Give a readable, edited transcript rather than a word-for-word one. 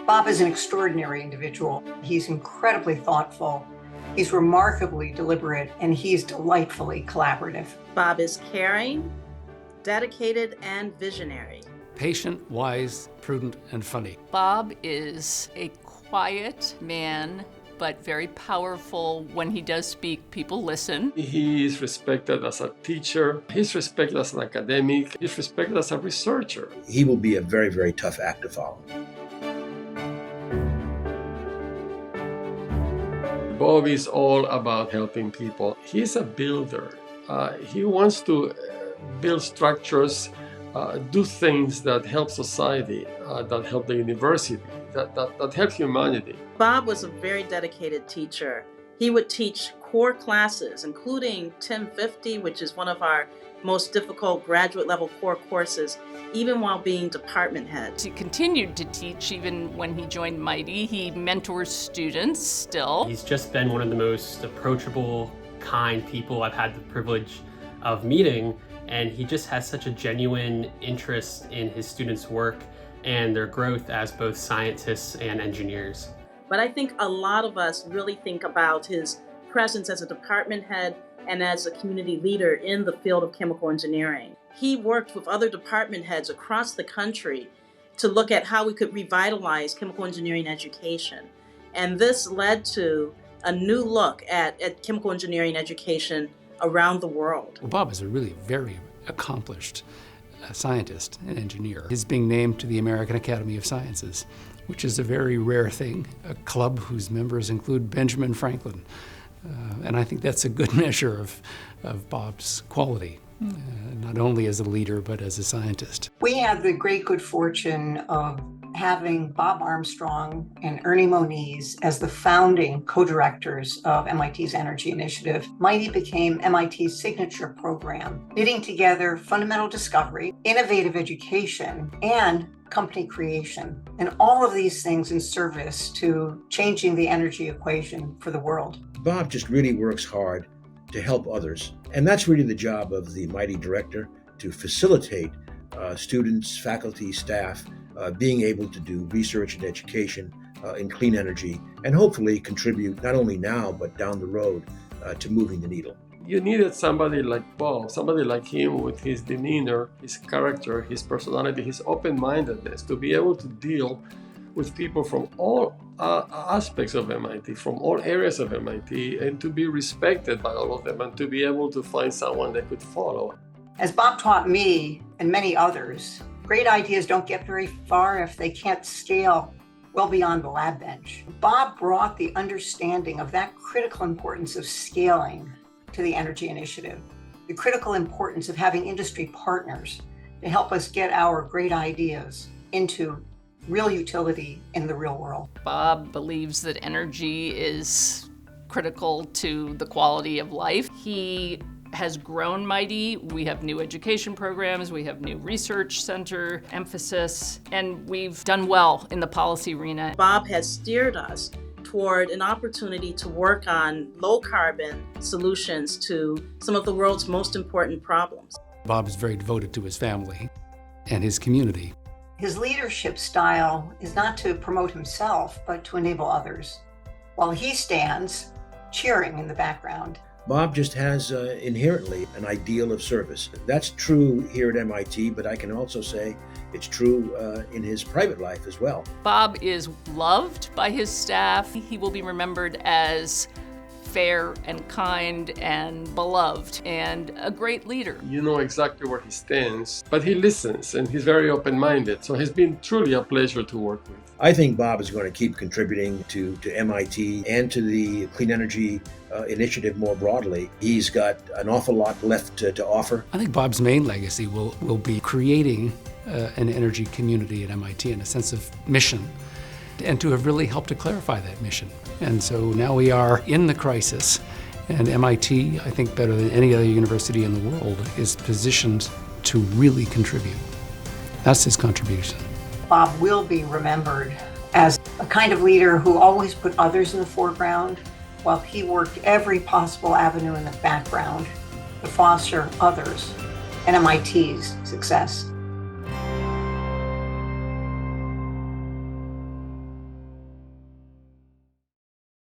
Bob is an extraordinary individual. He's incredibly thoughtful. He's remarkably deliberate, and he's delightfully collaborative. Bob is caring, dedicated, and visionary. Patient, wise, prudent, and funny. Bob is a quiet man, but very powerful. When he does speak, people listen. He is respected as a teacher. He's respected as an academic. He's respected as a researcher. He will be a very, very tough act to follow. Bob is all about helping people. He's a builder. He wants to build structures, do things that help society, that help the university, that help humanity. Bob was a very dedicated teacher. He would teach core classes, including 1050, which is one of our most difficult graduate level core courses, even while being department head. He continued to teach even when he joined Mighty. He mentors students still. He's just been one of the most approachable, kind people I've had the privilege of meeting, and he just has such a genuine interest in his students' work and their growth as both scientists and engineers. But I think a lot of us really think about his presence as a department head and as a community leader in the field of chemical engineering. He worked with other department heads across the country to look at how we could revitalize chemical engineering education. And this led to a new look at chemical engineering education around the world. Well, Bob is a really very accomplished scientist and engineer. He's being named to the American Academy of Sciences, which is a very rare thing, a club whose members include Benjamin Franklin. And I think that's a good measure of Bob's quality, not only as a leader, but as a scientist. We had the great good fortune of having Bob Armstrong and Ernie Moniz as the founding co-directors of MIT's Energy Initiative. Mighty became MIT's signature program, knitting together fundamental discovery, innovative education, and company creation, and all of these things in service to changing the energy equation for the world. Bob just really works hard to help others, and that's really the job of the Mighty director, to facilitate students, faculty, staff being able to do research and education in clean energy, and hopefully contribute not only now but down the road to moving the needle. You needed somebody like Bob, somebody like him with his demeanor, his character, his personality, his open-mindedness to be able to deal with people from all aspects of MIT, from all areas of MIT, and to be respected by all of them and to be able to find someone they could follow. As Bob taught me and many others, great ideas don't get very far if they can't scale well beyond the lab bench. Bob brought the understanding of that critical importance of scaling to the Energy Initiative, the critical importance of having industry partners to help us get our great ideas into real utility in the real world. Bob believes that energy is critical to the quality of life. He has grown Mighty. We have new education programs, we have new research center emphasis, and we've done well in the policy arena. Bob has steered us toward an opportunity to work on low carbon solutions to some of the world's most important problems. Bob is very devoted to his family and his community. His leadership style is not to promote himself, but to enable others, while he stands cheering in the background. Bob just has inherently an ideal of service. That's true here at MIT, but I can also say it's true in his private life as well. Bob is loved by his staff. He will be remembered as fair and kind and beloved and a great leader. You know exactly where he stands, but he listens and he's very open-minded. So he's been truly a pleasure to work with. I think Bob is going to keep contributing to MIT and to the Clean Energy Initiative more broadly. He's got an awful lot left to offer. I think Bob's main legacy will be creating an energy community at MIT and a sense of mission, and to have really helped to clarify that mission. And so now we are in the crisis, and MIT, I think better than any other university in the world, is positioned to really contribute. That's his contribution. Bob will be remembered as a kind of leader who always put others in the foreground, while he worked every possible avenue in the background to foster others and MIT's success.